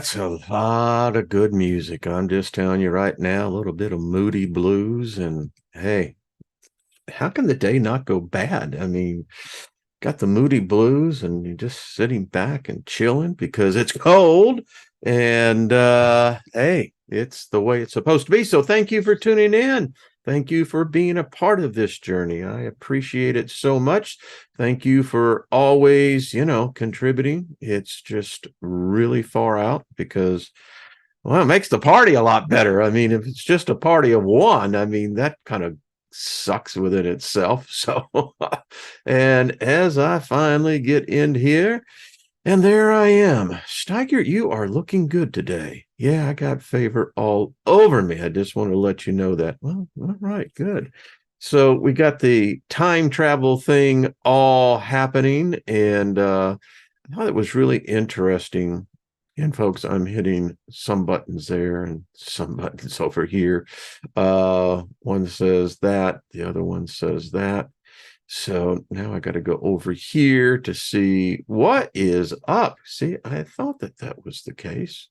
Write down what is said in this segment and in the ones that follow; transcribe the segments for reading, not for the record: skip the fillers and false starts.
It's a lot of good music. I'm just telling you right now, a little bit of moody blues. And hey, how can the day not go bad? I mean, got the moody blues and you're just sitting back and chilling because it's cold. And hey, it's the way it's supposed to be. So thank you for tuning in. Thank you for being a part of this journey. I appreciate it so much. Thank you for always, contributing. It's just really far out because, well, it makes the party a lot better. I mean, if it's just a party of one, I mean, that kind of sucks within itself. So, and as I finally get in here, and there I am. Steiger, you are looking good today. Yeah, I got favor all over me. I just want to let you know that. Well, all right, good. So we got the time travel thing all happening, and I thought it was really interesting. And folks, I'm hitting some buttons there and some buttons over here. One says that, the other one says that. So now I got to go over here to see what is up. See, I thought that was the case.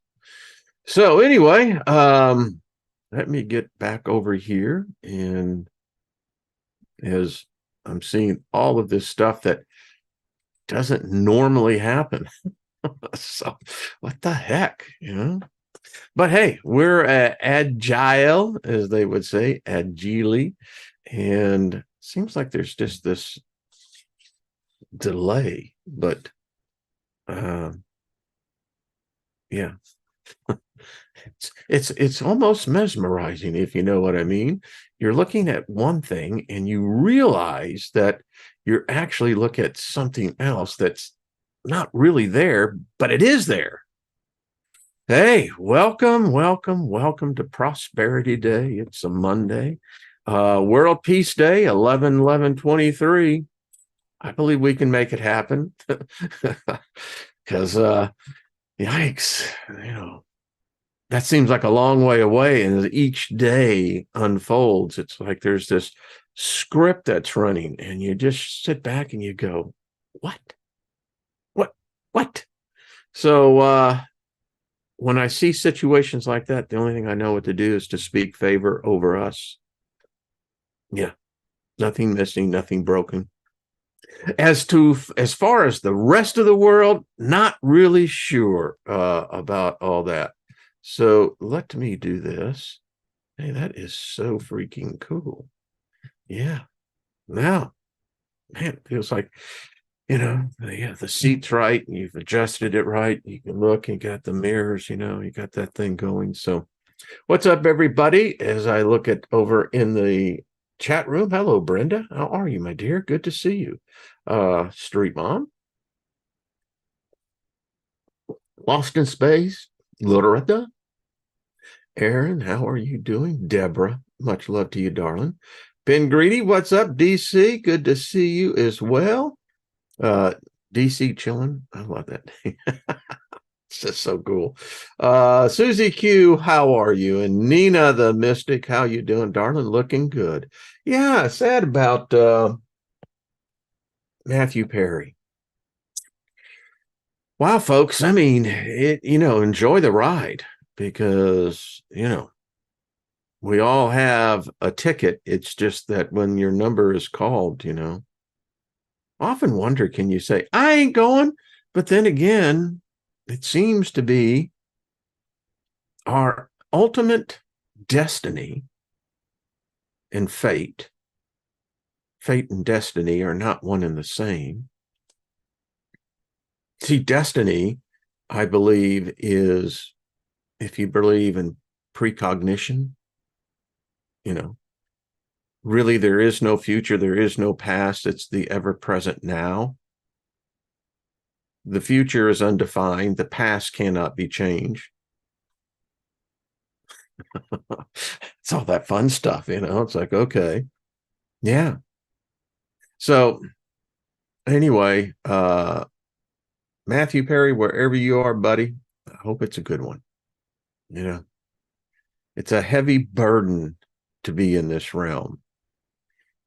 So anyway, let me get back over here. And as I'm seeing all of this stuff that doesn't normally happen. So what the heck, But hey, we're agile, as they would say, agilely. And seems like there's just this delay, but yeah, it's almost mesmerizing, if you know what I mean. You're looking at one thing and you realize that you're actually looking at something else that's not really there, but it is there. Hey, welcome to Prosperity Day. It's a Monday. World Peace Day, 11/11/23. I believe we can make it happen. Because yikes, that seems like a long way away. And as each day unfolds, it's like there's this script that's running, and you just sit back and you go, what? What? So when I see situations like that, the only thing I know what to do is to speak favor over us. Yeah, nothing missing, nothing broken. As far as the rest of the world, not really sure about all that. So let me do this. Hey, that is so freaking cool. Yeah. Now, man, it feels like, the seat's right and you've adjusted it right. You can look and got the mirrors, you got that thing going. So what's up, everybody? As I look at over in the chat room. Hello, Brenda. How are you, my dear? Good to see you. Street Mom. Lost in Space. Loretta. Aaron, how are you doing? Deborah, much love to you, darling. Ben Greedy, what's up? DC, good to see you as well. DC chilling. I love that. It's just so cool. Susie Q, how are you? And Nina the Mystic, how you doing, darling? Looking good. Yeah, sad about Matthew Perry. Wow, folks. I mean, enjoy the ride because, we all have a ticket. It's just that when your number is called, often wonder, can you say, I ain't going? But then again, it seems to be our ultimate destiny and fate. Fate and destiny are not one and the same. See, destiny, I believe, is, if you believe in precognition, really there is no future, there is no past, it's the ever-present now. The future is undefined, the past cannot be changed. It's all that fun stuff, it's like, okay, yeah. So anyway, Matthew Perry, wherever you are, buddy, I hope it's a good one. It's a heavy burden to be in this realm.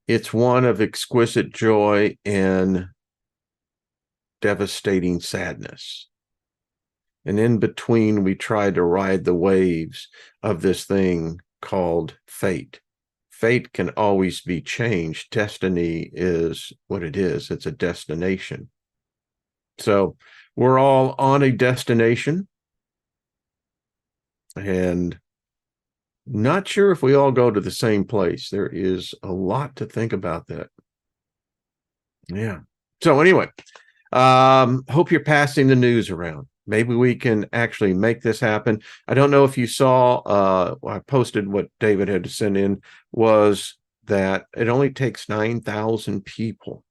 It's one of exquisite joy and devastating sadness. And in between, we try to ride the waves of this thing called fate. Fate can always be changed. Destiny is what it is. It's a destination. So we're all on a destination, and not sure if we all go to the same place. There is a lot to think about that. Yeah. So anyway, hope you're passing the news around. Maybe we can actually make this happen. I don't know if you saw, I posted what David had to send in, was that it only takes 9,000 people,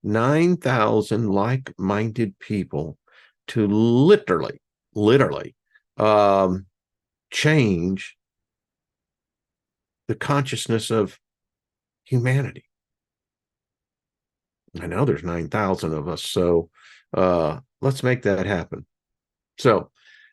9,000 like-minded people to literally change the consciousness of humanity. I know there's 9,000 of us, so let's make that happen. So,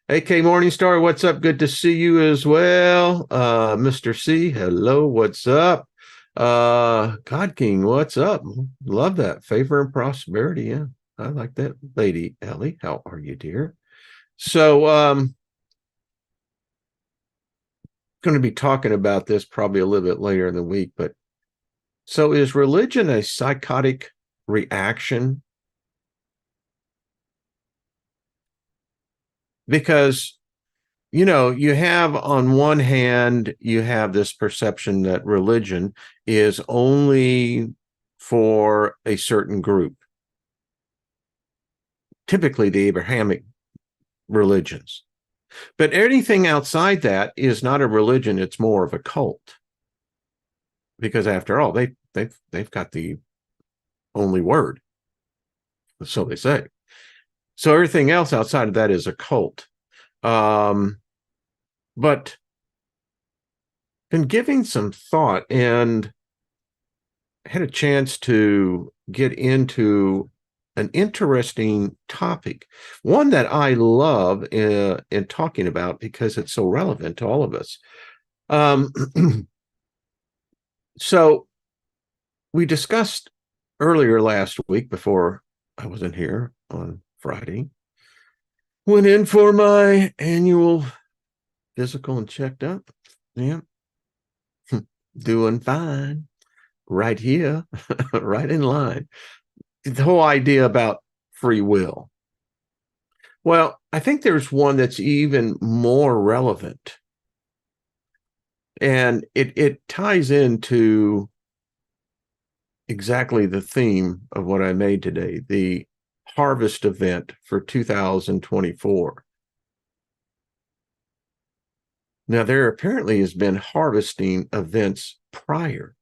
AK Morningstar, what's up? Good to see you as well. Mr. C, hello, what's up? God King, what's up? Love that. Favor and prosperity. Yeah, I like that. Lady Ellie, how are you, dear? So, going to be talking about this probably a little bit later in the week, but so is religion a psychotic reaction? Because, you know, you have on one hand, you have this perception that religion is only for a certain group, typically the Abrahamic religions. But anything outside that is not a religion, it's more of a cult. Because after all, they've got the only word. So they say. So everything else outside of that is a cult. But been giving some thought and had a chance to get into an interesting topic, one that I love in talking about because it's so relevant to all of us. So we discussed earlier last week, before I wasn't here on Friday, went in for my annual physical and checked up. Yeah. Doing fine. Right here, right in line. The whole idea about free will. Well, I think there's one that's even more relevant. And it ties into exactly the theme of what I made today, the harvest event for 2024. Now, there apparently has been harvesting events prior.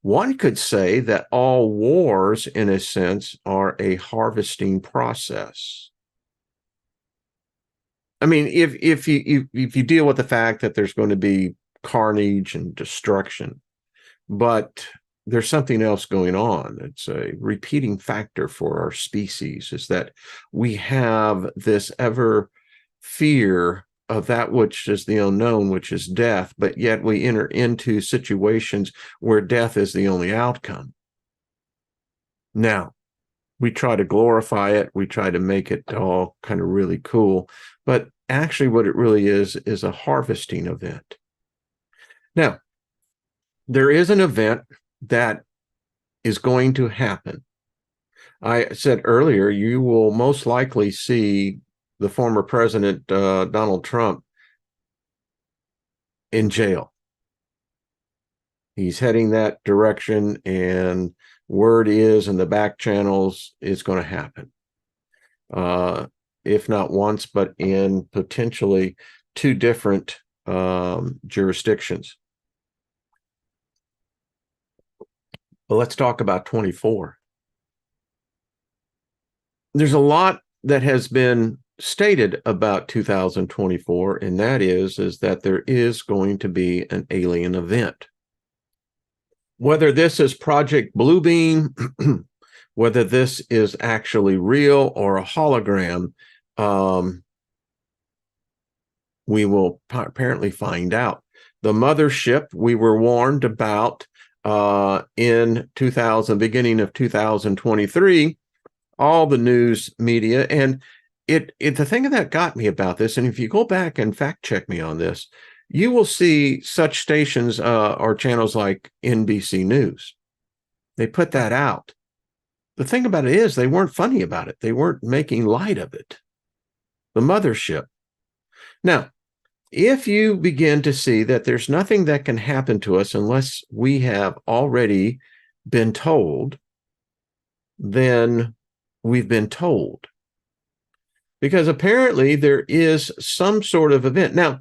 One could say that all wars, in a sense, are a harvesting process. I mean, if you deal with the fact that there's going to be carnage and destruction, but there's something else going on. It's a repeating factor for our species, is that we have this ever fear of that which is the unknown, which is death, but yet we enter into situations where death is the only outcome. Now, we try to glorify it. We try to make it all kind of really cool. But actually what it really is a harvesting event. Now, there is an event that is going to happen. I said earlier, you will most likely see the former president, Donald Trump, in jail. He's heading that direction, and word is in the back channels it's going to happen. If not once, but in potentially two different jurisdictions. But let's talk about 24. There's a lot that has been stated about 2024, and that is that there is going to be an alien event. Whether this is Project Bluebeam, whether this is actually real or a hologram, we will apparently find out. The mothership we were warned about in beginning of 2023, all the news media, and the thing that got me about this, and if you go back and fact check me on this, you will see such stations or channels like NBC News. They put that out. The thing about it is they weren't funny about it. They weren't making light of it. The mothership. Now, if you begin to see that there's nothing that can happen to us unless we have already been told, then we've been told. Because apparently there is some sort of event. Now,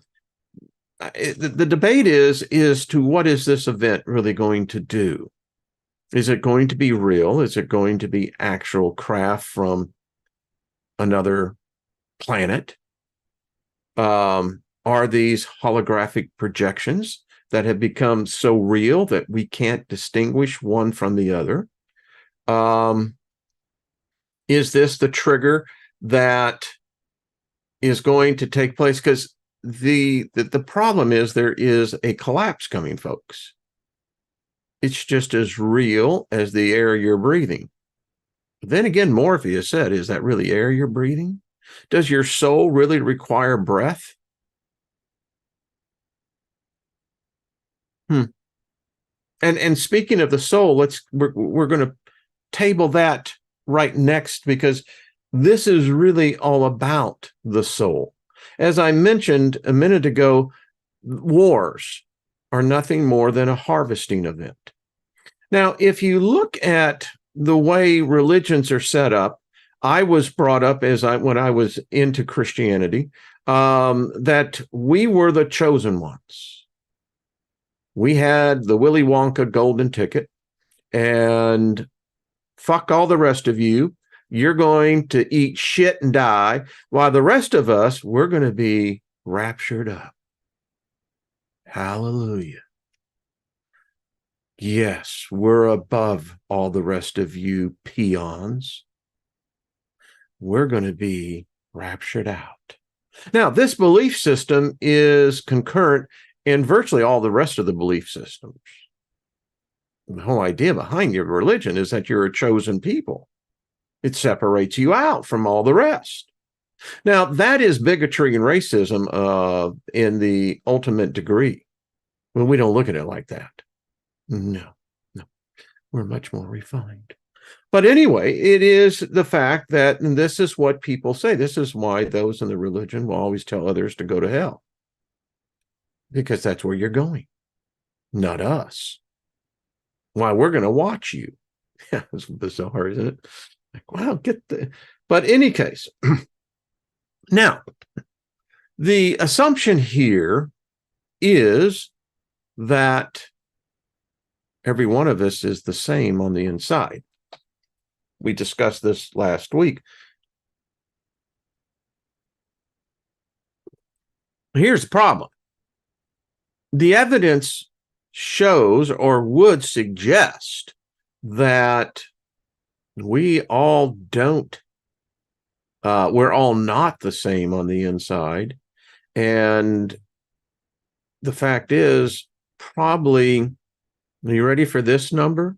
the debate is to what is this event really going to do? Is it going to be real? Is it going to be actual craft from another planet? Are these holographic projections that have become so real that we can't distinguish one from the other? Is this the trigger that is going to take place? Because the problem is there is a collapse coming, folks. It's just as real as the air you're breathing. But then again, Morpheus said, is that really air you're breathing? Does your soul really require breath? And speaking of the soul, we're going to table that right next, because this is really all about the soul. As I mentioned a minute ago, wars are nothing more than a harvesting event. Now, if you look at the way religions are set up, I was brought up when I was into Christianity, that we were the chosen ones. We had the Willy Wonka golden ticket, and fuck all the rest of you. You're going to eat shit and die, while the rest of us, we're going to be raptured up. Hallelujah. Yes, we're above all the rest of you peons. We're going to be raptured out. Now, this belief system is concurrent in virtually all the rest of the belief systems. The whole idea behind your religion is that you're a chosen people. It separates you out from all the rest. Now, that is bigotry and racism in the ultimate degree. Well, we don't look at it like that. No. We're much more refined. But anyway, it is the fact that, and this is what people say, this is why those in the religion will always tell others to go to hell. Because that's where you're going, not us. Why, we're going to watch you. Yeah, it's bizarre, isn't it? Like, wow, but in any case, now, the assumption here is that every one of us is the same on the inside. We discussed this last week. Here's the problem. The evidence shows or would suggest that we all don't, we're all not the same on the inside. And the fact is, probably, are you ready for this number?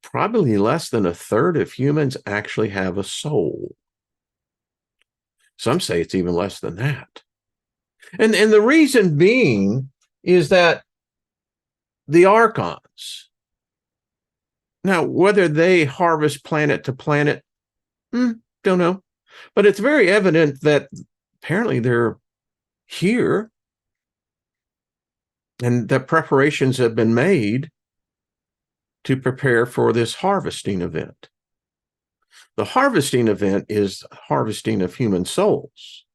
Probably less than a third of humans actually have a soul. Some say it's even less than that. And the reason being is that the archons, now, whether they harvest planet to planet, don't know. But it's very evident that apparently they're here and that preparations have been made to prepare for this harvesting event. The harvesting event is harvesting of human souls.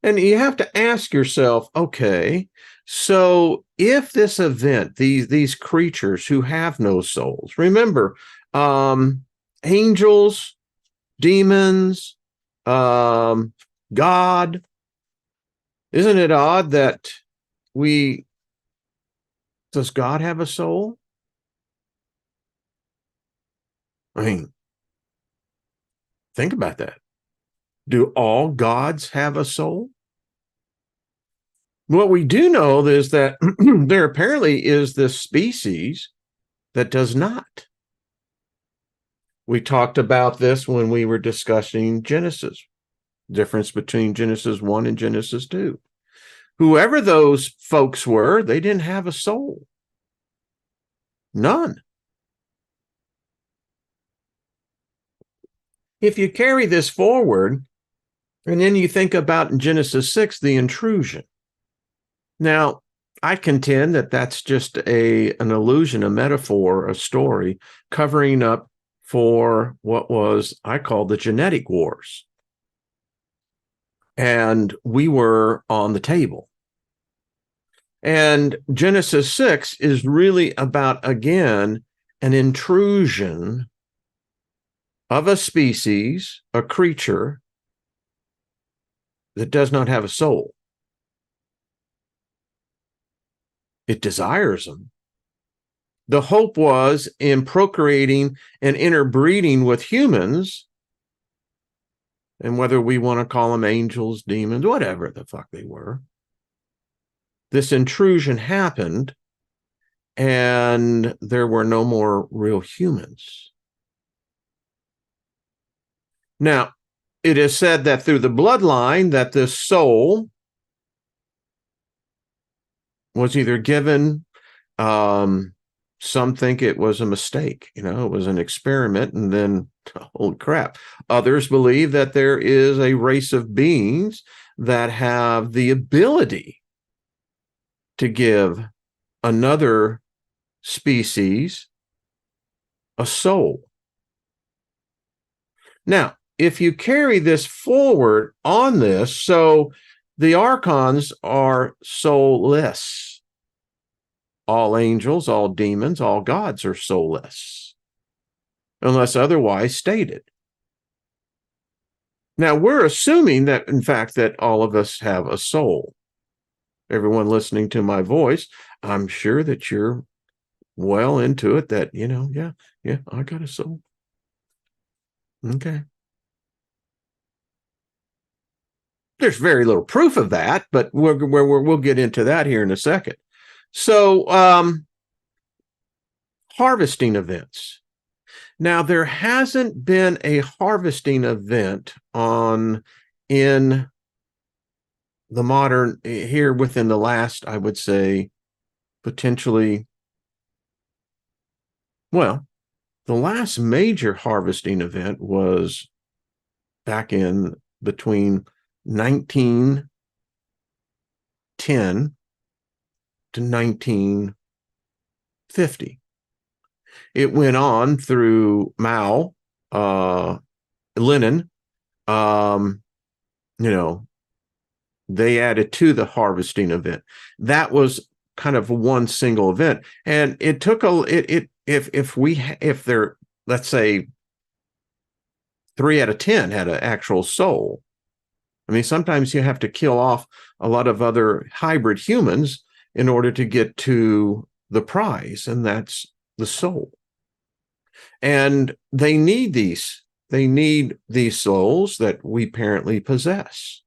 And you have to ask yourself, okay, so if this event, these creatures who have no souls, remember, angels, demons, God, isn't it odd that does God have a soul? I mean, think about that. Do all gods have a soul? What we do know is that there apparently is this species that does not. We talked about this when we were discussing Genesis. Difference between Genesis 1 and Genesis 2. Whoever those folks were, they didn't have a soul. None. If you carry this forward, and then you think about in Genesis 6, the intrusion. Now, I contend that that's just an illusion, a metaphor, a story covering up for what was, I call, the genetic wars. And we were on the table. And Genesis 6 is really about, again, an intrusion of a species, a creature that does not have a soul. It desires them. The hope was in procreating and interbreeding with humans, and whether we want to call them angels, demons, whatever the fuck they were, this intrusion happened, and there were no more real humans. Now, it is said that through the bloodline that this soul was either given, some think it was a mistake, it was an experiment, and then, holy crap. Others believe that there is a race of beings that have the ability to give another species a soul. Now, if you carry this forward on this, so the archons are soulless. All angels, all demons, all gods are soulless, unless otherwise stated. Now, we're assuming that, in fact, that all of us have a soul. Everyone listening to my voice, I'm sure that you're well into it, that, yeah, I got a soul. Okay. There's very little proof of that, but we'll get into that here in a second. So, harvesting events. Now, there hasn't been a harvesting event in the modern, here within the last, I would say, potentially, well, the last major harvesting event was back in between 1910 to 1950. It went on through Mao, Lenin. They added to the harvesting event. That was kind of one single event, and it took if there, let's say, 3 out of 10 had an actual soul. I mean, sometimes you have to kill off a lot of other hybrid humans in order to get to the prize, and that's the soul. And they need these souls that we apparently possess.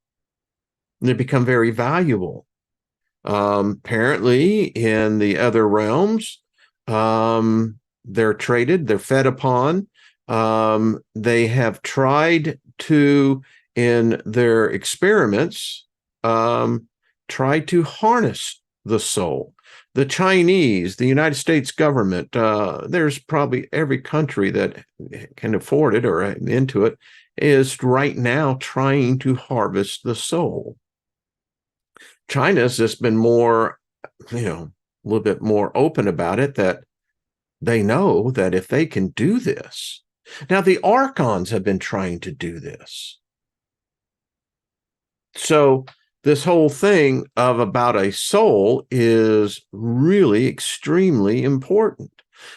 And they become very valuable. Apparently, in the other realms, they're traded, they're fed upon. They have tried to, in their experiments, try to harness the soul. The Chinese, the United States government, there's probably every country that can afford it or into it, is right now trying to harvest the soul. China's just been more, a little bit more open about it, that they know that if they can do this. Now, the archons have been trying to do this. So this whole thing about a soul is really extremely important,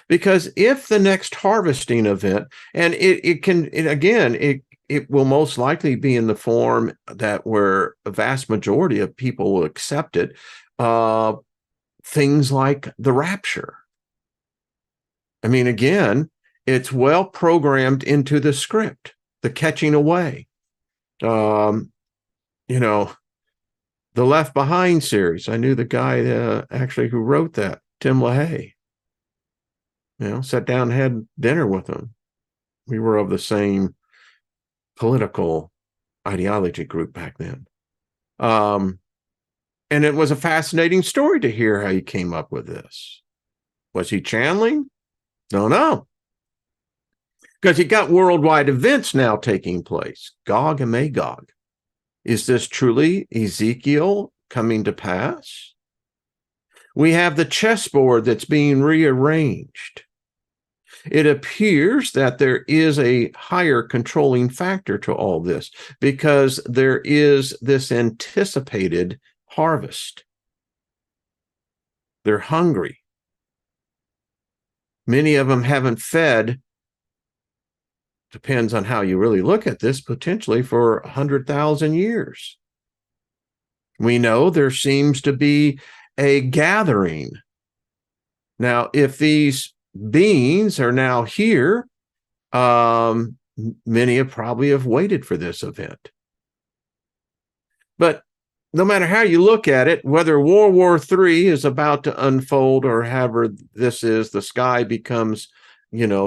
because if the next harvesting event, and it will most likely be in the form that where a vast majority of people will accept it, things like the rapture. I mean, again, it's well programmed into the script, the catching away. The Left Behind series. I knew the guy actually who wrote that, Tim LaHaye. Sat down and had dinner with him. We were of the same political ideology group back then. And it was a fascinating story to hear how he came up with this. Was he channeling? Don't know. Because you got worldwide events now taking place, Gog and Magog. Is this truly Ezekiel coming to pass? We have the chessboard that's being rearranged. It appears that there is a higher controlling factor to all this because there is this anticipated harvest. They're hungry. Many of them haven't fed, depends on how you really look at this, potentially for 100,000 years. We know there seems to be a gathering. Now, if these beings are now here, many have probably waited for this event. But no matter how you look at it, whether World War III is about to unfold or however this is, the sky becomes,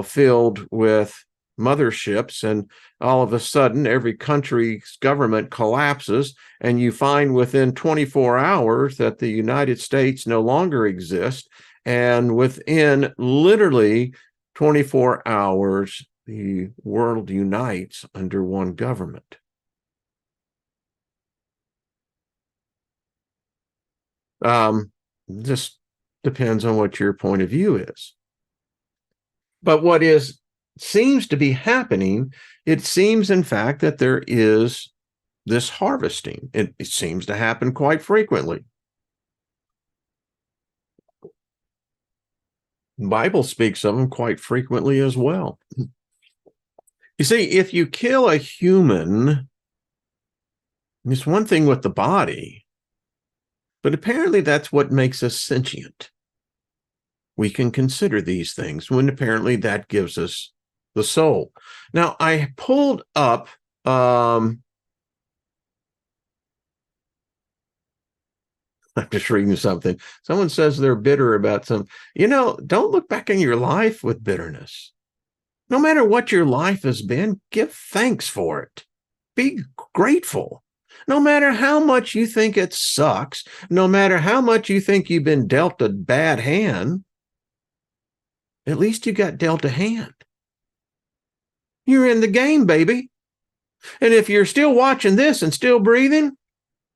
filled with motherships, and all of a sudden every country's government collapses, and you find within 24 hours that the United States no longer exists, and within literally 24 hours the world unites under one government. Just depends on what your point of view is. But what seems to be happening, it seems in fact that there is this harvesting. It seems to happen quite frequently. The Bible speaks of them quite frequently as well. You see, if you kill a human, it's one thing with the body, but apparently that's what makes us sentient. We can consider these things when apparently that gives us the soul. Now, I pulled up I'm just reading something. Someone says they're bitter about some. Don't look back in your life with bitterness. No matter what your life has been, give thanks for it. Be grateful. No matter how much you think it sucks, no matter how much you think you've been dealt a bad hand, at least you got dealt a hand. You're in the game, baby. And if you're still watching this and still breathing,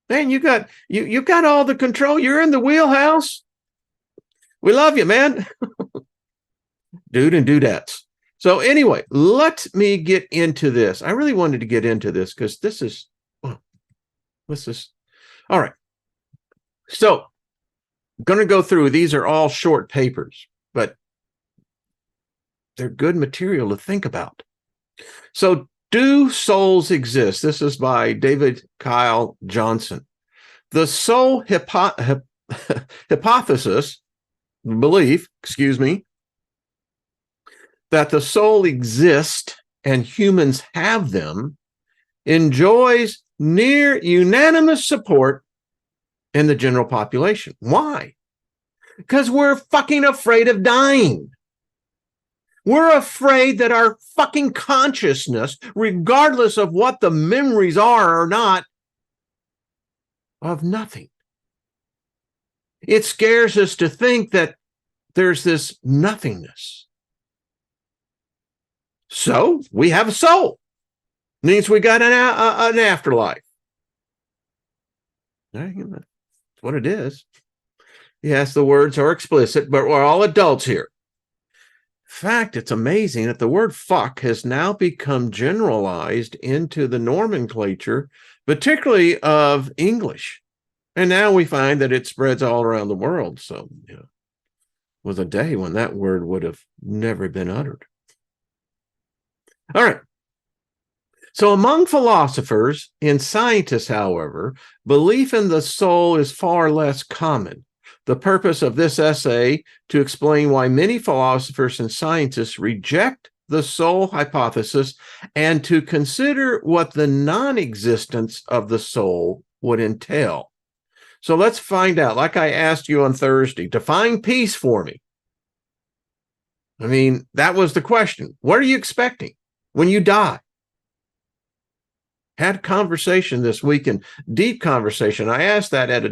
man, you got all the control. You're in the wheelhouse. We love you, man. Dude and dudettes. So anyway, let me get into this. I really wanted to get into this because this is all right. So I'm going to go through. These are all short papers, but they're good material to think about. So, do souls exist? This is by David Kyle Johnson. The soul hypothesis, belief, that the soul exists and humans have them, enjoys near unanimous support in the general population. Why? Because we're fucking afraid of dying. We're afraid that our fucking consciousness, regardless of what the memories are or not, of nothing. It scares us to think that there's this nothingness. So we have a soul. Means we got an afterlife. That's what it is. Yes, the words are explicit, but we're all adults here. In fact, it's amazing that the word fuck has now become generalized into the nomenclature, particularly of English. And now we find that it spreads all around the world. So, was a day when that word would have never been uttered. All right. So among philosophers and scientists, however, belief in the soul is far less common. The purpose of this essay to explain why many philosophers and scientists reject the soul hypothesis and to consider what the non-existence of the soul would entail. So let's find out, like I asked you on Thursday, define peace for me. I mean, that was the question. What are you expecting when you die? Had conversation this week, and deep conversation. I asked that at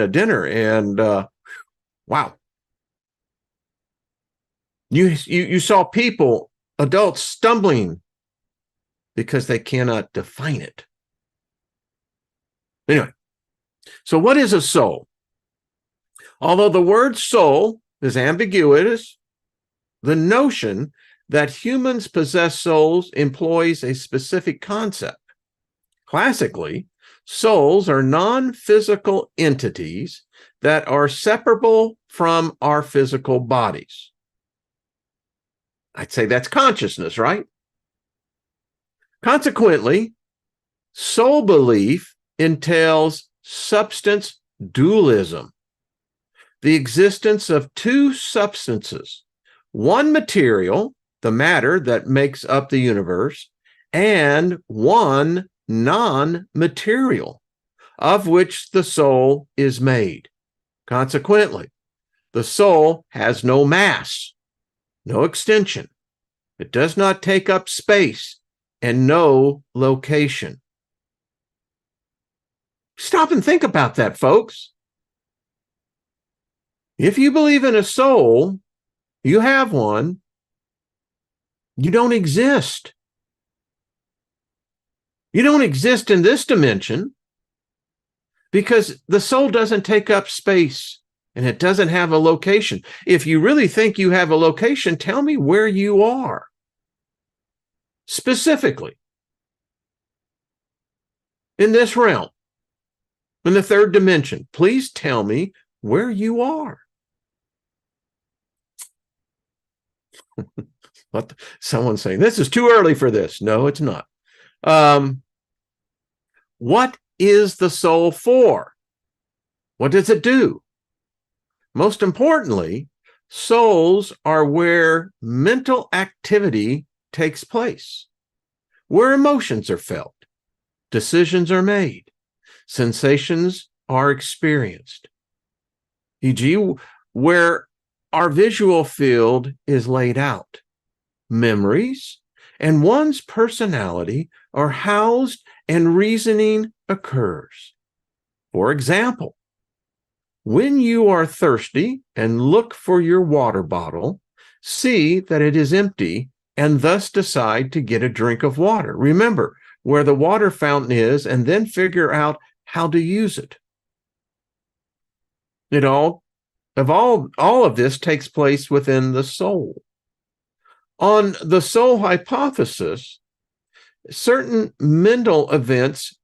a dinner, and wow. You saw people, adults, stumbling because they cannot define it. Anyway, so what is a soul? Although the word soul is ambiguous, the notion that humans possess souls employs a specific concept. Classically, souls are non-physical entities that are separable from our physical bodies. I'd say that's consciousness, right? Consequently, soul belief entails substance dualism, the existence of two substances, one material, the matter that makes up the universe, and one non-material, of which the soul is made. Consequently, the soul has no mass, no extension. It does not take up space and no location. Stop and think about that, folks. If you believe in a soul, you have one, you don't exist. You don't exist in this dimension because the soul doesn't take up space and it doesn't have a location. If you really think you have a location, tell me where you are. Specifically, in this realm, in the third dimension, please tell me where you are. Someone's saying, this is too early for this. No, it's not. What is the soul for? What does it do? Most importantly, souls are where mental activity takes place, where emotions are felt, decisions are made, sensations are experienced, e.g., where our visual field is laid out. Memories and one's personality are housed and reasoning occurs. For example, when you are thirsty and look for your water bottle, see that it is empty and thus decide to get a drink of water. Remember where the water fountain is and then figure out how to use it. All of this takes place within the soul. On the soul hypothesis, certain mental events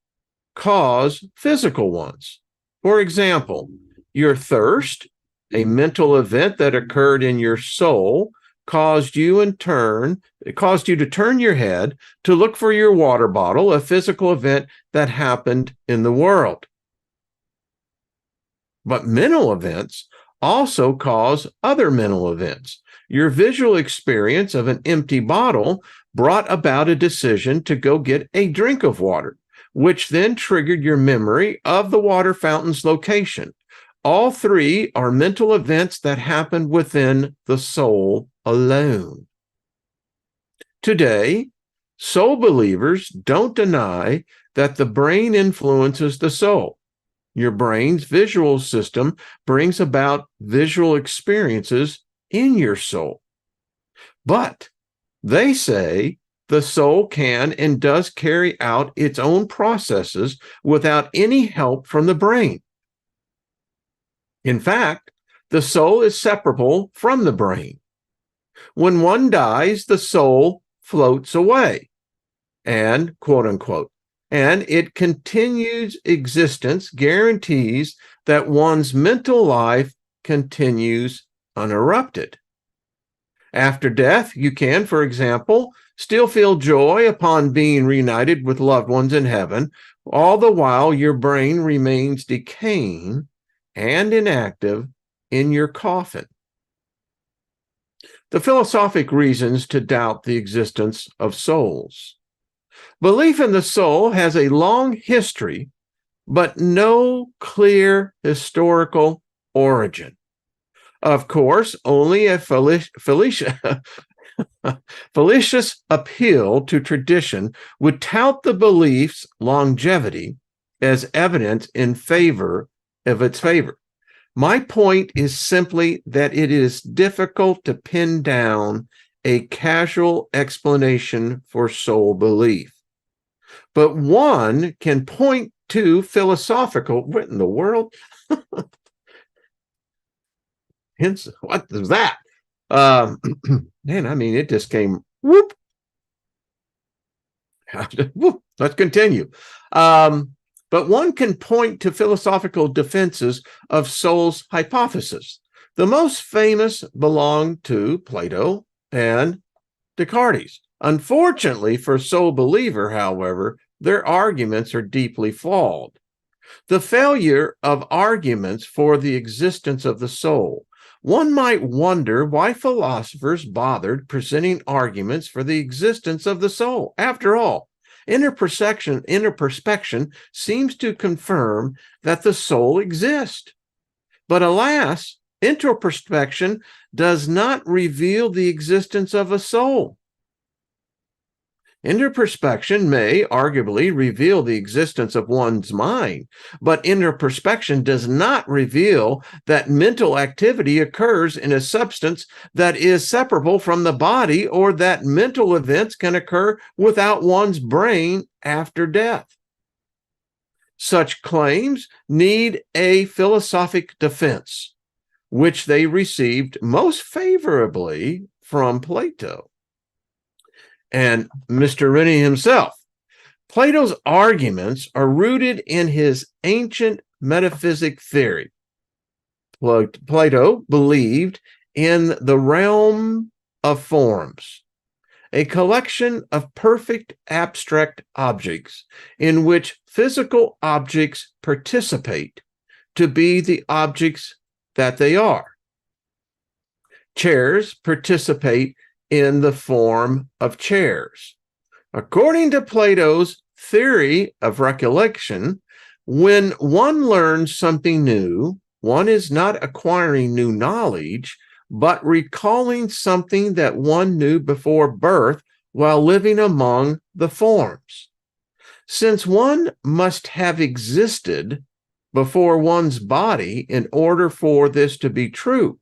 cause physical ones. For example, your thirst, a mental event that occurred in your soul, caused you to turn your head to look for your water bottle, a physical event that happened in the world. But mental events also cause other mental events. Your visual experience of an empty bottle brought about a decision to go get a drink of water, which then triggered your memory of the water fountain's location. All three are mental events that happen within the soul alone. Today, soul believers don't deny that the brain influences the soul. Your brain's visual system brings about visual experiences in your soul. But they say the soul can and does carry out its own processes without any help from the brain. In fact, the soul is separable from the brain. When one dies, the soul floats away and, quote unquote, and it continues existence guarantees that one's mental life continues uninterrupted. After death, you can, for example, still feel joy upon being reunited with loved ones in heaven, all the while your brain remains decaying and inactive in your coffin. The philosophic reasons to doubt the existence of souls. Belief in the soul has a long history, but no clear historical origin. Of course, only a Fallacious appeal to tradition would tout the belief's longevity as evidence in favor of its favor. My point is simply that it is difficult to pin down a casual explanation for soul belief. But one can point to philosophical, what in the world? Hence, what is that? Man, I mean, it just came whoop. Let's continue. But one can point to philosophical defenses of soul's hypothesis. The most famous belong to Plato and Descartes. Unfortunately for soul believer, however, their arguments are deeply flawed. The failure of arguments for the existence of the soul. One might wonder why philosophers bothered presenting arguments for the existence of the soul. After all, introspection seems to confirm that the soul exists. But alas, introspection does not reveal the existence of a soul. Introspection may arguably reveal the existence of one's mind, but introspection does not reveal that mental activity occurs in a substance that is separable from the body, or that mental events can occur without one's brain after death. Such claims need a philosophic defense, which they received most favorably from Plato and Mr. Rennie himself. Plato's arguments are rooted in his ancient metaphysic theory. Plato believed in the realm of forms, a collection of perfect abstract objects in which physical objects participate to be the objects that they are. Chairs participate in the form of chairs. According to Plato's theory of recollection, when one learns something new, one is not acquiring new knowledge, but recalling something that one knew before birth while living among the forms. Since one must have existed before one's body in order for this to be true,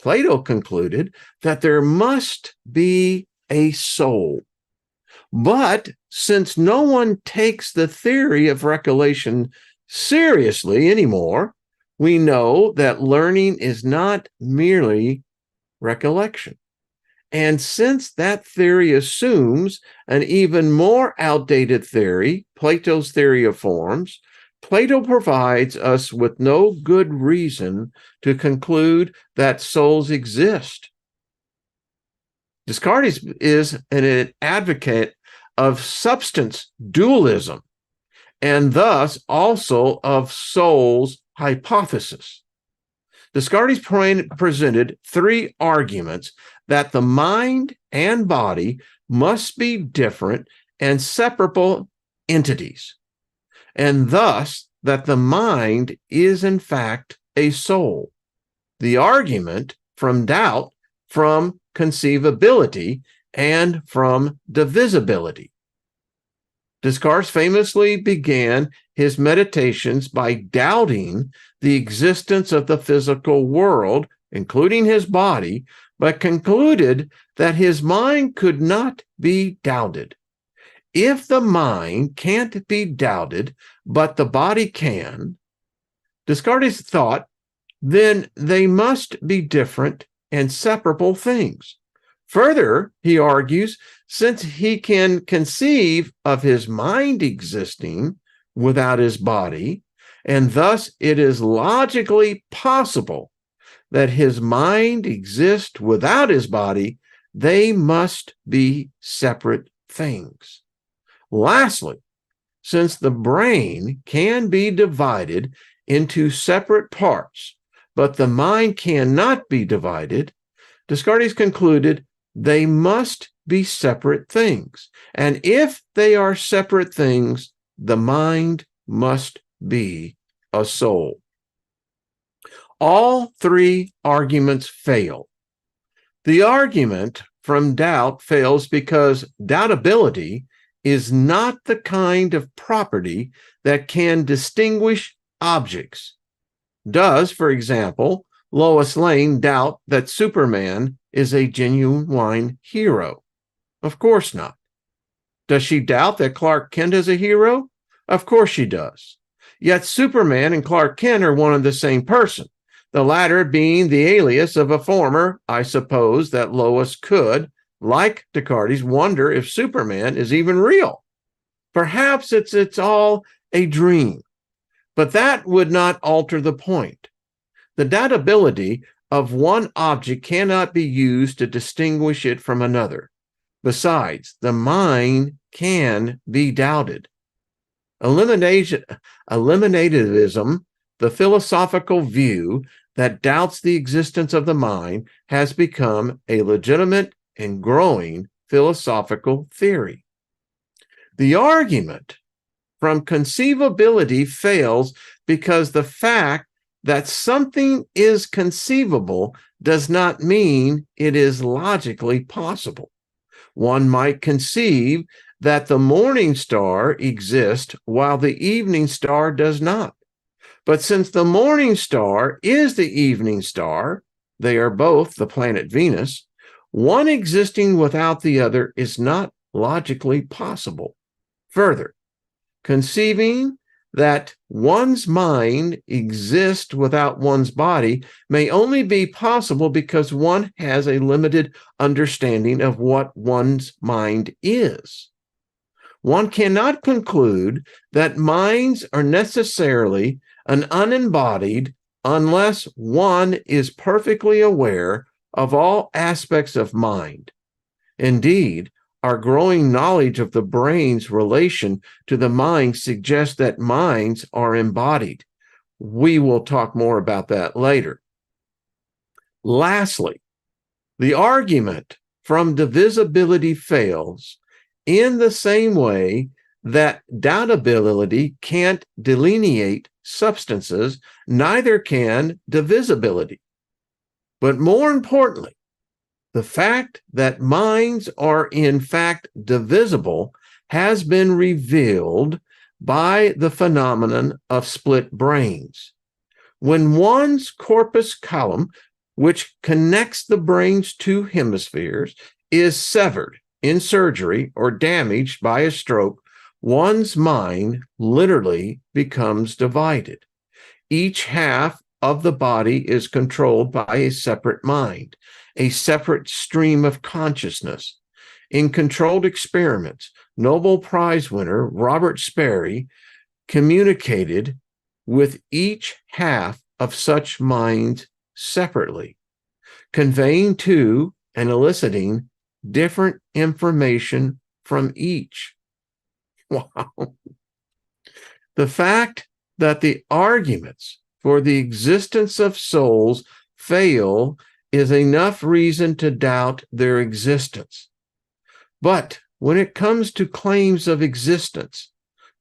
Plato concluded that there must be a soul. But since no one takes the theory of recollection seriously anymore, we know that learning is not merely recollection. And since that theory assumes an even more outdated theory, Plato's theory of forms, Plato provides us with no good reason to conclude that souls exist. Descartes is an advocate of substance dualism, and thus also of soul's hypothesis. Descartes presented three arguments that the mind and body must be different and separable entities, and thus that the mind is in fact a soul. The argument from doubt, from conceivability, and from divisibility. Descartes famously began his meditations by doubting the existence of the physical world, including his body, but concluded that his mind could not be doubted. If the mind can't be doubted, but the body can, Descartes thought, then they must be different and separable things. Further, he argues, since he can conceive of his mind existing without his body, and thus it is logically possible that his mind exists without his body, they must be separate things. Lastly, since the brain can be divided into separate parts, but the mind cannot be divided, Descartes concluded they must be separate things. And if they are separate things, the mind must be a soul. All three arguments fail. The argument from doubt fails because doubtability is not the kind of property that can distinguish objects. Does, for example, Lois Lane doubt that Superman is a genuine hero? Of course not. Does she doubt that Clark Kent is a hero? Of course she does. Yet Superman and Clark Kent are one and the same person, the latter being the alias of a former. I suppose that Lois could, like Descartes, wonder if Superman is even real. Perhaps it's all a dream, but that would not alter the point. The doubtability of one object cannot be used to distinguish it from another. Besides, the mind can be doubted. Eliminativism, the philosophical view that doubts the existence of the mind, has become a legitimate and growing philosophical theory. The argument from conceivability fails because the fact that something is conceivable does not mean it is logically possible. One might conceive that the morning star exists while the evening star does not. But since the morning star is the evening star, they are both the planet Venus, one existing without the other is not logically possible. Further, conceiving that one's mind exists without one's body may only be possible because one has a limited understanding of what one's mind is. One cannot conclude that minds are necessarily an unembodied unless one is perfectly aware of all aspects of mind. Indeed, our growing knowledge of the brain's relation to the mind suggests that minds are embodied. We will talk more about that later. Lastly, the argument from divisibility fails in the same way that doubtability can't delineate substances, neither can divisibility. But more importantly, the fact that minds are in fact divisible has been revealed by the phenomenon of split brains. When one's corpus callosum, which connects the brain's two hemispheres, is severed in surgery or damaged by a stroke, one's mind literally becomes divided. Each half of the body is controlled by a separate mind, a separate stream of consciousness. In controlled experiments, Nobel Prize winner Robert Sperry communicated with each half of such minds separately, conveying to and eliciting different information from each. Wow. The fact that the arguments for the existence of souls fail is enough reason to doubt their existence. But when it comes to claims of existence,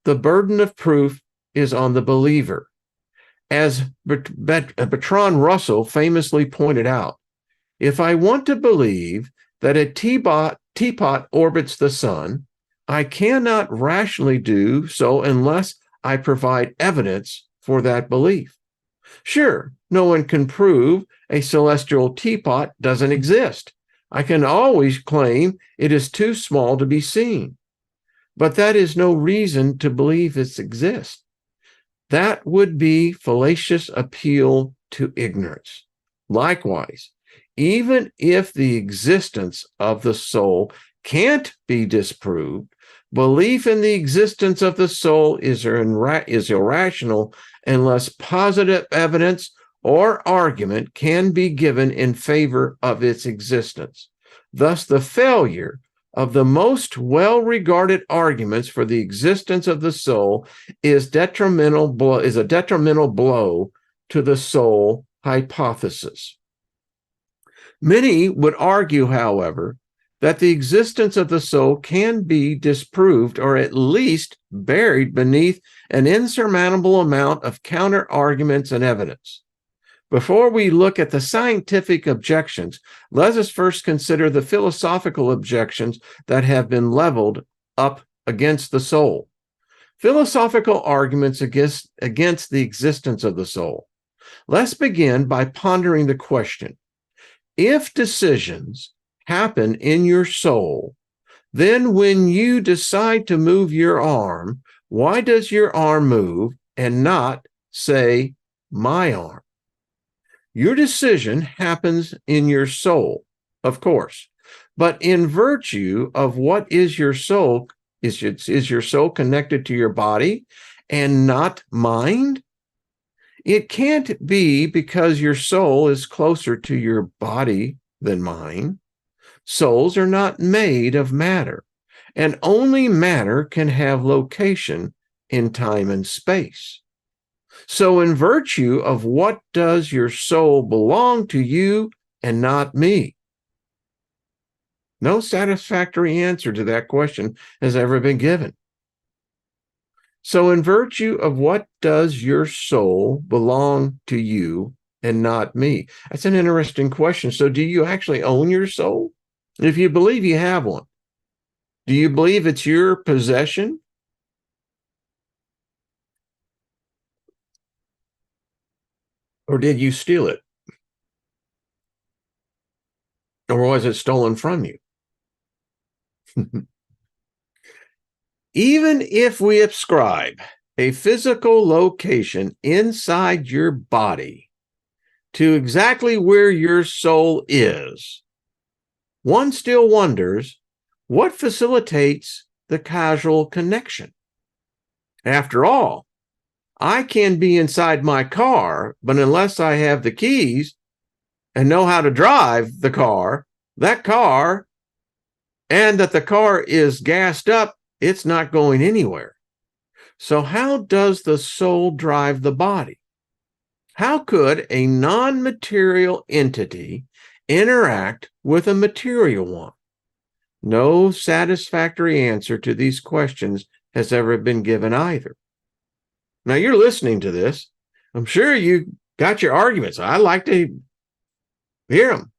the burden of proof is on the believer. As Bertrand Russell famously pointed out, if I want to believe that a teapot orbits the sun, I cannot rationally do so unless I provide evidence for that belief. Sure, no one can prove a celestial teapot doesn't exist. I can always claim it is too small to be seen. But that is no reason to believe it exists. That would be fallacious appeal to ignorance. Likewise, even if the existence of the soul can't be disproved, belief in the existence of the soul is irrational unless positive evidence or argument can be given in favor of its existence. Thus, the failure of the most well-regarded arguments for the existence of the soul is a detrimental blow to the soul hypothesis. Many would argue, however, that the existence of the soul can be disproved or at least buried beneath an insurmountable amount of counter-arguments and evidence. Before we look at the scientific objections, let us first consider the philosophical objections that have been leveled up against the soul. Philosophical arguments against the existence of the soul. Let's begin by pondering the question: if decisions happen in your soul, then when you decide to move your arm, why does your arm move and not, say, my arm? Your decision happens in your soul, of course, but in virtue of what is your soul, is your soul connected to your body and not mind? It can't be because your soul is closer to your body than mine. Souls are not made of matter, and only matter can have location in time and space. So in virtue of what does your soul belong to you and not me? No satisfactory answer to that question has ever been given. So in virtue of what does your soul belong to you and not me? That's an interesting question. So do you actually own your soul? If you believe you have one, do you believe it's your possession? Or did you steal it? Or was it stolen from you? Even if we ascribe a physical location inside your body to exactly where your soul is, one still wonders what facilitates the causal connection. After all, I can be inside my car, but unless I have the keys and know how to drive the car, and that the car is gassed up, it's not going anywhere. So how does the soul drive the body? How could a non-material entity interact with a material one? No satisfactory answer to these questions has ever been given either. Now you're listening to this. I'm sure you got your arguments. I'd like to hear them.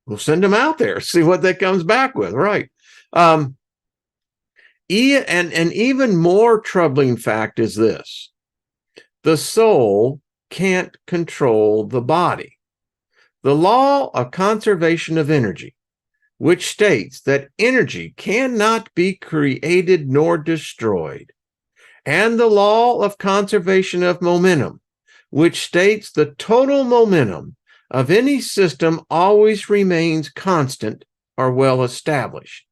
We'll send them out there, see what that comes back with, right? And an even more troubling fact is this: the soul can't control the body. The law of conservation of energy, which states that energy cannot be created nor destroyed, and the law of conservation of momentum, which states the total momentum of any system always remains constant, are well established.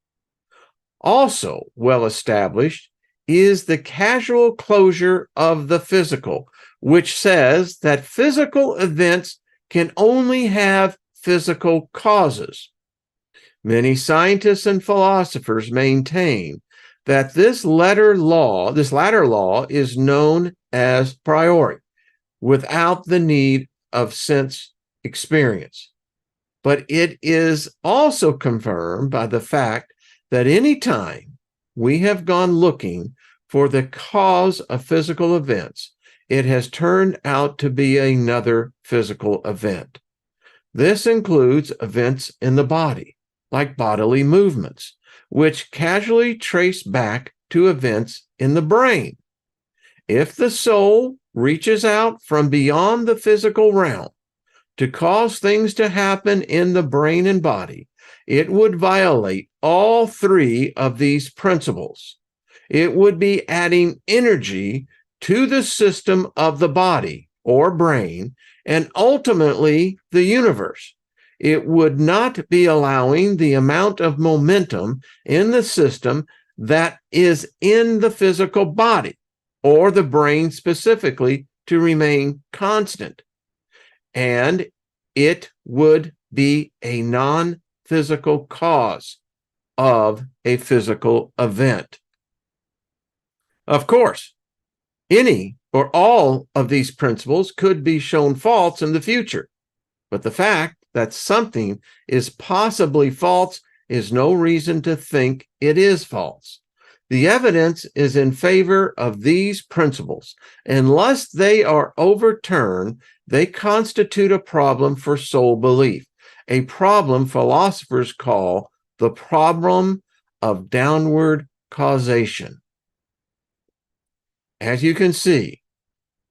Also well established is the causal closure of the physical, which says that physical events can only have physical causes. Many scientists and philosophers maintain that this latter law is known as priori, without the need of sense experience. But it is also confirmed by the fact that any time we have gone looking for the cause of physical events, it has turned out to be another physical event. This includes events in the body, like bodily movements, which casually trace back to events in the brain. If the soul reaches out from beyond the physical realm to cause things to happen in the brain and body, it would violate all three of these principles. It would be adding energy to the system of the body or brain and ultimately the universe. It would not be allowing the amount of momentum in the system that is in the physical body or the brain specifically to remain constant. And it would be a non-physical cause of a physical event. Of course, any or all of these principles could be shown false in the future, but the fact that something is possibly false is no reason to think it is false. The evidence is in favor of these principles. Unless they are overturned, they constitute a problem for soul belief, a problem philosophers call the problem of downward causation. As you can see,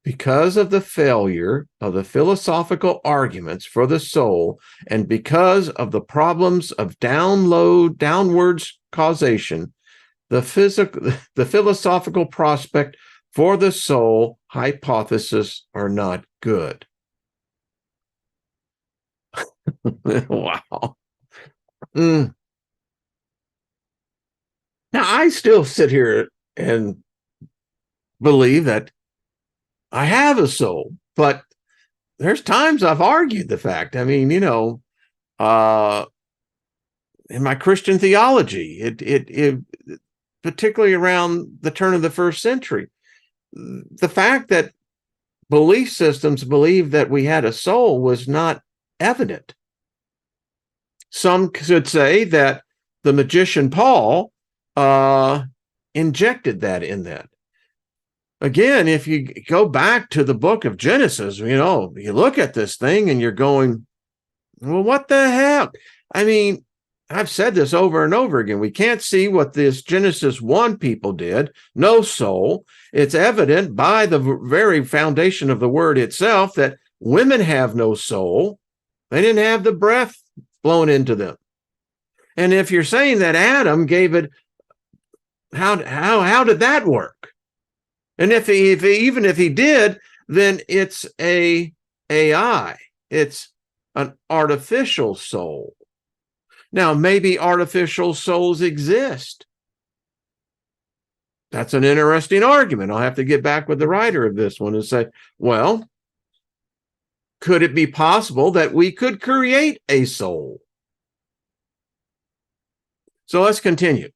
because of the failure of the philosophical arguments for the soul, and because of the problems of downwards causation, the philosophical prospect for the soul hypothesis are not good. Wow. Now, I still sit here and believe that I have a soul, but there's times I've argued the fact. I mean, in my Christian theology, it particularly around the turn of the first century, the fact that belief systems believed that we had a soul was not evident. Some could say that the magician Paul injected that in that. Again, if you go back to the book of Genesis, you look at this thing and you're going, well, what the hell? I mean, I've said this over and over again. We can't see what this Genesis 1 people did. No soul. It's evident by the very foundation of the word itself that women have no soul. They didn't have the breath blown into them. And if you're saying that Adam gave it, how did that work? And even if he did, then it's a AI. It's an artificial soul. Now, maybe artificial souls exist. That's an interesting argument. I'll have to get back with the writer of this one and say, well, could it be possible that we could create a soul? So let's continue.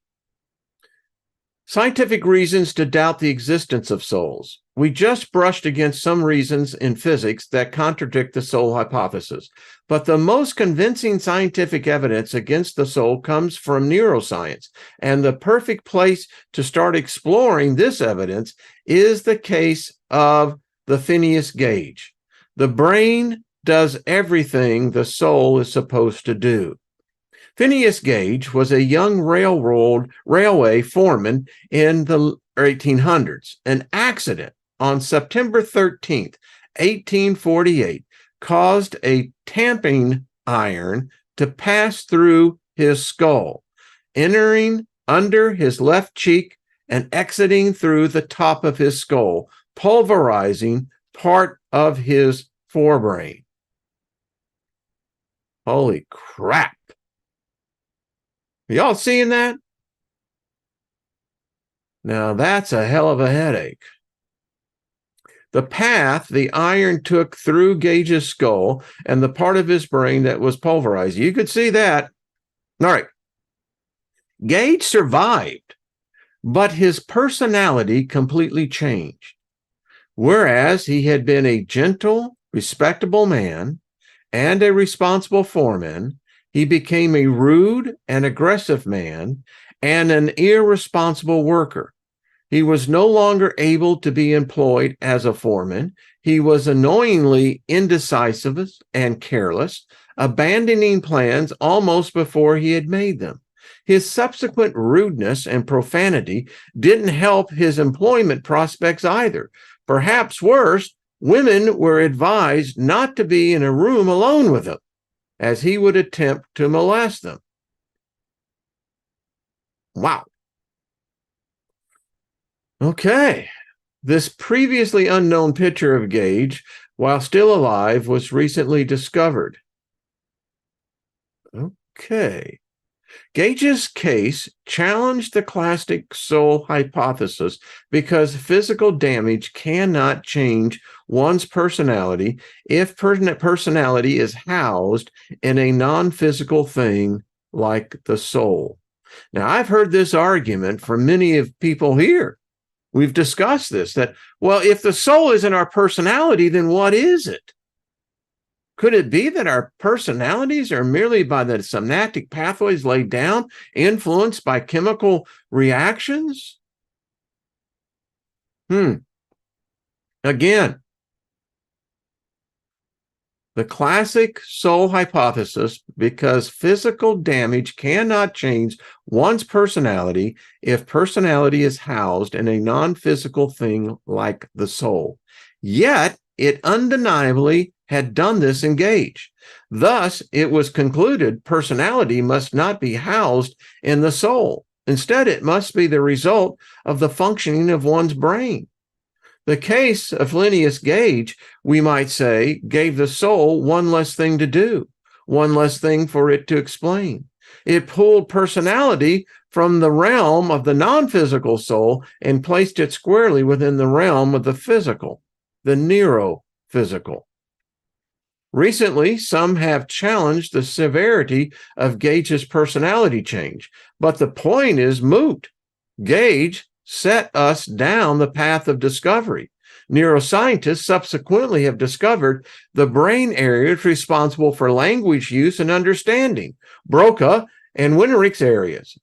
Scientific reasons to doubt the existence of souls. We just brushed against some reasons in physics that contradict the soul hypothesis, but the most convincing scientific evidence against the soul comes from neuroscience, and the perfect place to start exploring this evidence is the case of the Phineas gauge. The brain does everything the soul is supposed to do. Phineas Gage was a young railway foreman in the 1800s. An accident on September 13th, 1848, caused a tamping iron to pass through his skull, entering under his left cheek and exiting through the top of his skull, pulverizing part of his forebrain. Holy crap. Y'all seeing that? Now that's a hell of a headache. The path the iron took through Gage's skull and the part of his brain that was pulverized. You could see that. All right. Gage survived, but his personality completely changed. Whereas he had been a gentle, respectable man and a responsible foreman, he became a rude and aggressive man and an irresponsible worker. He was no longer able to be employed as a foreman. He was annoyingly indecisive and careless, abandoning plans almost before he had made them. His subsequent rudeness and profanity didn't help his employment prospects either. Perhaps worse, women were advised not to be in a room alone with him, as he would attempt to molest them. Wow. Okay. This previously unknown picture of Gage, while still alive, was recently discovered. Okay. Gage's case challenged the classic soul hypothesis because physical damage cannot change one's personality if personality is housed in a non-physical thing like the soul. Now, I've heard this argument from many of people here. We've discussed this, that, well, if the soul isn't our personality, then what is it? Could it be that our personalities are merely by the synaptic pathways laid down, influenced by chemical reactions? Again, the classic soul hypothesis, because physical damage cannot change one's personality if personality is housed in a non-physical thing like the soul. Yet, it undeniably had done this in Gage. Thus, it was concluded personality must not be housed in the soul. Instead, it must be the result of the functioning of one's brain. The case of Linnaeus Gage, we might say, gave the soul one less thing to do, one less thing for it to explain. It pulled personality from the realm of the non-physical soul and placed it squarely within the realm of the physical, the neurophysical. Recently, some have challenged the severity of Gage's personality change, but the point is moot. Gage set us down the path of discovery. Neuroscientists subsequently have discovered the brain areas responsible for language use and understanding, Broca and Winterich's areas.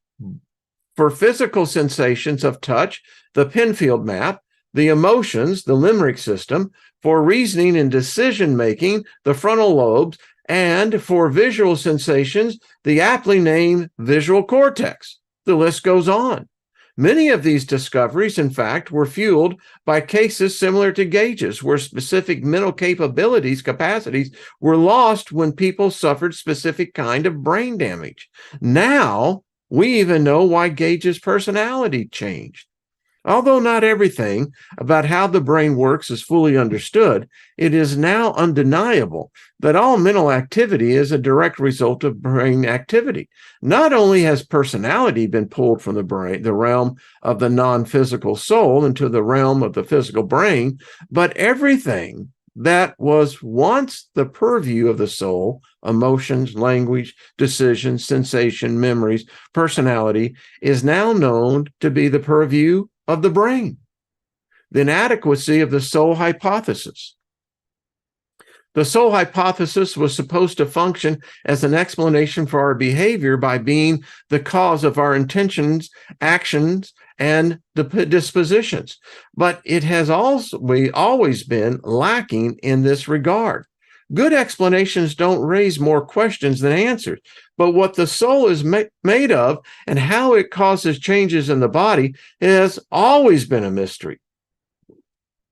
For physical sensations of touch, the Penfield map, the emotions, the limerick system, for reasoning and decision-making, the frontal lobes, and for visual sensations, the aptly named visual cortex. The list goes on. Many of these discoveries, in fact, were fueled by cases similar to Gage's, where specific mental capacities were lost when people suffered specific kind of brain damage. Now, we even know why Gage's personality changed. Although not everything about how the brain works is fully understood, it is now undeniable that all mental activity is a direct result of brain activity. Not only has personality been pulled from the brain, the realm of the non-physical soul, into the realm of the physical brain, but everything that was once the purview of the soul, emotions, language, decisions, sensation, memories, personality, is now known to be the purview of the brain. The inadequacy of the soul hypothesis. The soul hypothesis was supposed to function as an explanation for our behavior by being the cause of our intentions, actions, and dispositions. But it has always been lacking in this regard. Good explanations don't raise more questions than answers, but what the soul is made of and how it causes changes in the body has always been a mystery.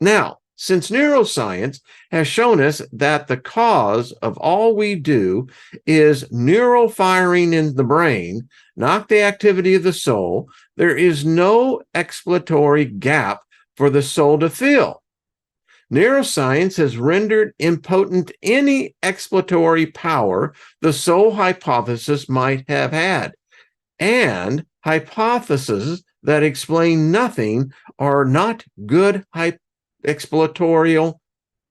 Now, since neuroscience has shown us that the cause of all we do is neural firing in the brain, not the activity of the soul, there is no exploratory gap for the soul to fill. Neuroscience has rendered impotent any exploratory power the soul hypothesis might have had, and hypotheses that explain nothing are not good exploratory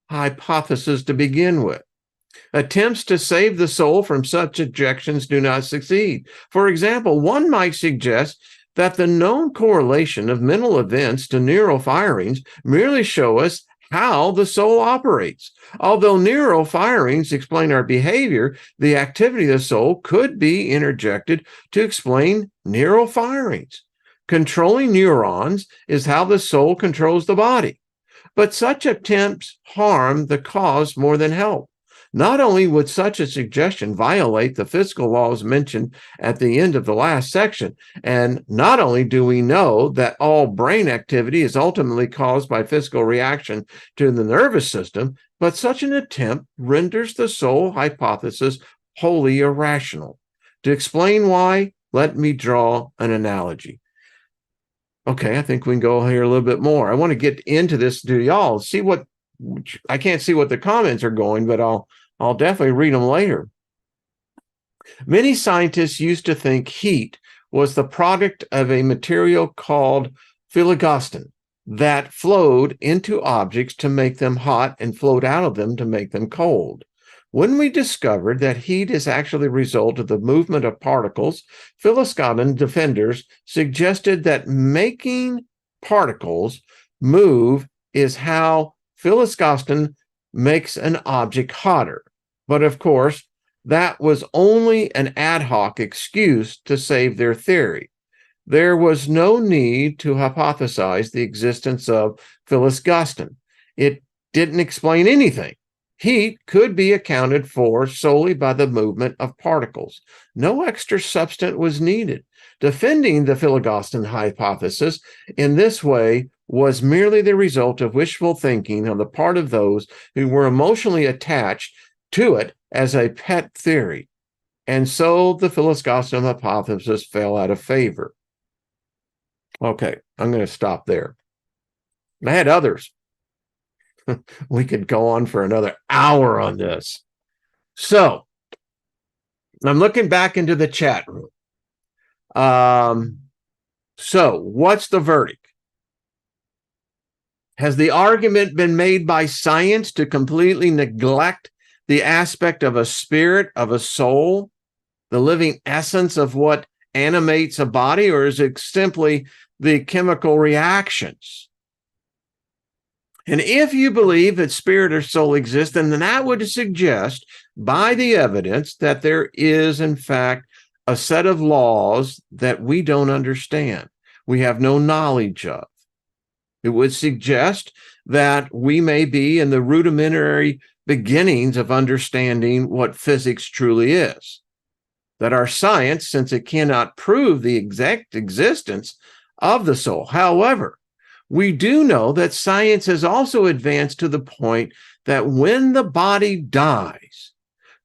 hypotheses to begin with. Attempts to save the soul from such objections do not succeed. For example, one might suggest that the known correlation of mental events to neural firings merely show us how the soul operates. Although neural firings explain our behavior, the activity of the soul could be interjected to explain neural firings. Controlling neurons is how the soul controls the body. But such attempts harm the cause more than help. Not only would such a suggestion violate the physical laws mentioned at the end of the last section, and not only do we know that all brain activity is ultimately caused by physical reaction to the nervous system, but such an attempt renders the soul hypothesis wholly irrational. To explain why, let me draw an analogy. Okay, I think we can go here a little bit more. I want to get into this to y'all. See what, I can't see what the comments are going, but I'll definitely read them later. Many scientists used to think heat was the product of a material called philogoston that flowed into objects to make them hot and flowed out of them to make them cold. When we discovered that heat is actually a result of the movement of particles, philogoston defenders suggested that making particles move is how philogoston makes an object hotter. But of course, that was only an ad hoc excuse to save their theory. There was no need to hypothesize the existence of phylogyston. It didn't explain anything. Heat could be accounted for solely by the movement of particles. No extra substance was needed. Defending the phylogyston hypothesis in this way was merely the result of wishful thinking on the part of those who were emotionally attached to it as a pet theory. And so the phylogyston hypothesis fell out of favor. Okay, I'm going to stop there. I had others. We could go on for another hour on this. So I'm looking back into the chat room. So what's the verdict? Has the argument been made by science to completely neglect the aspect of a spirit, of a soul, the living essence of what animates a body, or is it simply the chemical reactions? And if you believe that spirit or soul exists, then that would suggest by the evidence that there is, in fact, a set of laws that we don't understand, we have no knowledge of. It would suggest that we may be in the rudimentary beginnings of understanding what physics truly is. That our science, since it cannot prove the exact existence of the soul. However, we do know that science has also advanced to the point that when the body dies,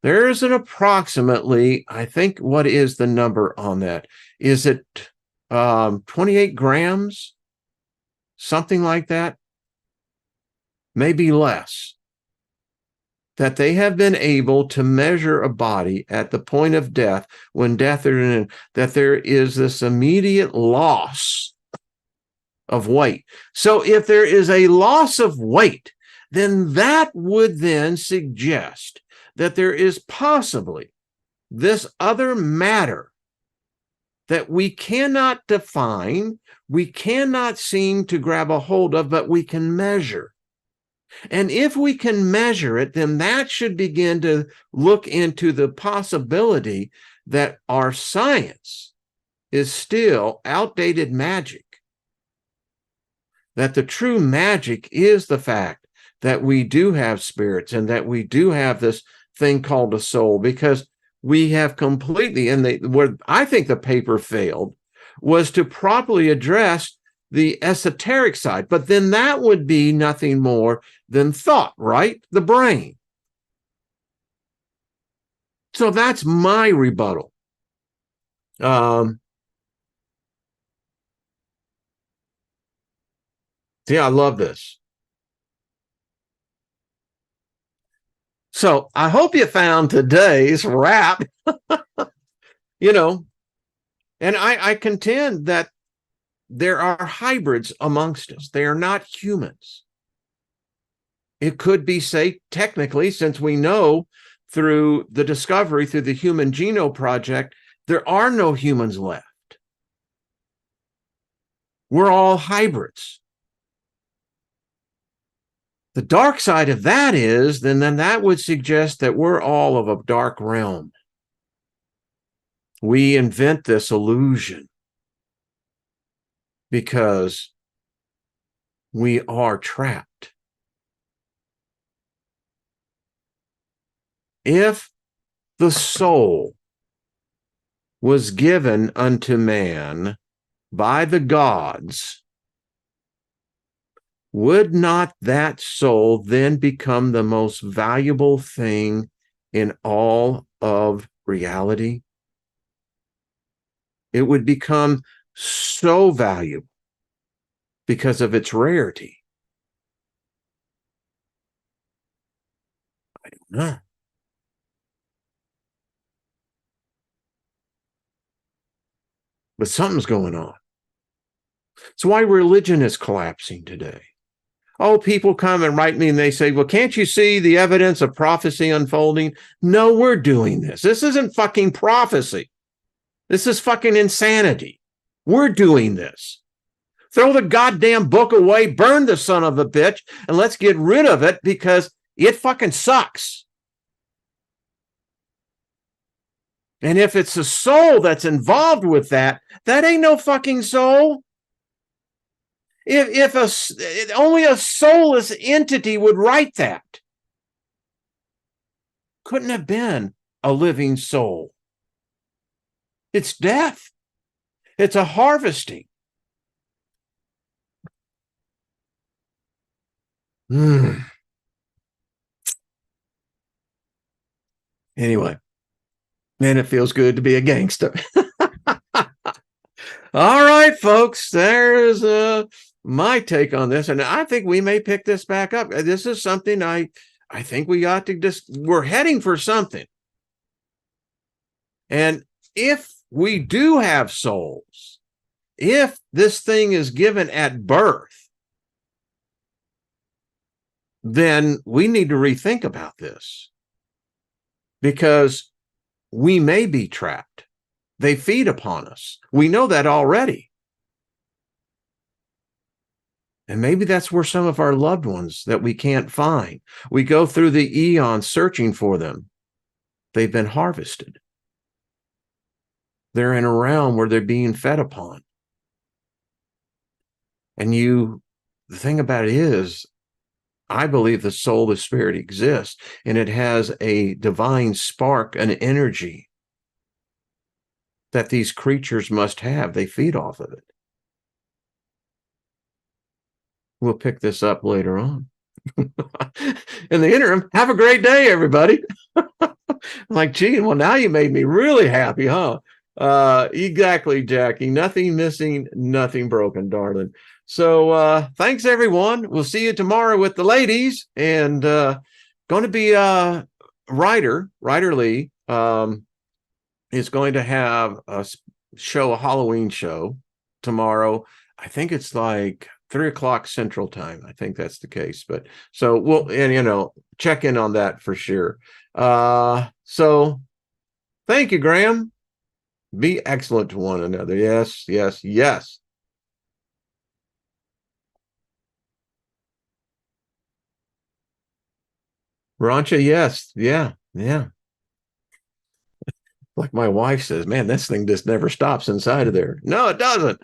there's an approximately, I think, what is the number on that? Is it 28 grams? Something like that? Maybe less. That they have been able to measure a body at the point of death, when death is in, that there is this immediate loss of weight. So if there is a loss of weight, then that would then suggest that there is possibly this other matter that we cannot define, we cannot seem to grab a hold of, but we can measure. And if we can measure it, then that should begin to look into the possibility that our science is still outdated magic. That the true magic is the fact that we do have spirits and that we do have this thing called a soul, because we have completely, and where I think the paper failed was to properly address the esoteric side, but then that would be nothing more than thought, right? The brain. So that's my rebuttal. See, I love this. So I hope you found today's rap, and I contend that there are hybrids amongst us. They are not humans. It could be, say, technically, since we know through the discovery, through the Human Genome Project, there are no humans left. We're all hybrids. The dark side of that is, then that would suggest that we're all of a dark realm. We invent this illusion because we are trapped. If the soul was given unto man by the gods, would not that soul then become the most valuable thing in all of reality? It would become so valuable because of its rarity. I don't know. But something's going on. It's why religion is collapsing today. Oh, people come and write me and they say, well, can't you see the evidence of prophecy unfolding? No, we're doing this. This isn't fucking prophecy. This is fucking insanity. We're doing this. Throw the goddamn book away, burn the son of a bitch, and let's get rid of it because it fucking sucks. And if it's a soul that's involved with that, that ain't no fucking soul. If only a soulless entity would write that. Couldn't have been a living soul. It's death. It's a harvesting. Anyway, man, it feels good to be a gangster. All right, folks, there's my take on this. And I think we may pick this back up. This is something I think we ought to we're heading for something. And if we do have souls, if this thing is given at birth, then we need to rethink about this, because we may be trapped. They feed upon us. We know that already. And maybe that's where some of our loved ones that we can't find, we go through the eons searching for them. They've been harvested. They're in a realm where they're being fed upon. And the thing about it is, I believe the soul, the spirit exists, and it has a divine spark, an energy that these creatures must have. They feed off of it. We'll pick this up later on. In the interim, have a great day, everybody. Like, gee, well, now you made me really happy, huh? Exactly, Jackie. Nothing missing, nothing broken, darling. So thanks, everyone. We'll see you tomorrow with the ladies. And going to be Ryder Lee is going to have a Halloween show tomorrow. I think it's like 3:00 Central Time. I think that's the case. But so we'll, check in on that for sure. So thank you, Graham. Be excellent to one another. Yes, yes, yes. Rancha, yes. Yeah, yeah. Like my wife says, man, this thing just never stops inside of there. No, it doesn't.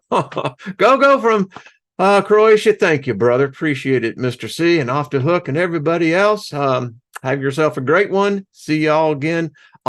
Go from Croatia. Thank you, brother. Appreciate it, Mr. C. And Off to Hook and everybody else. Have yourself a great one. See y'all again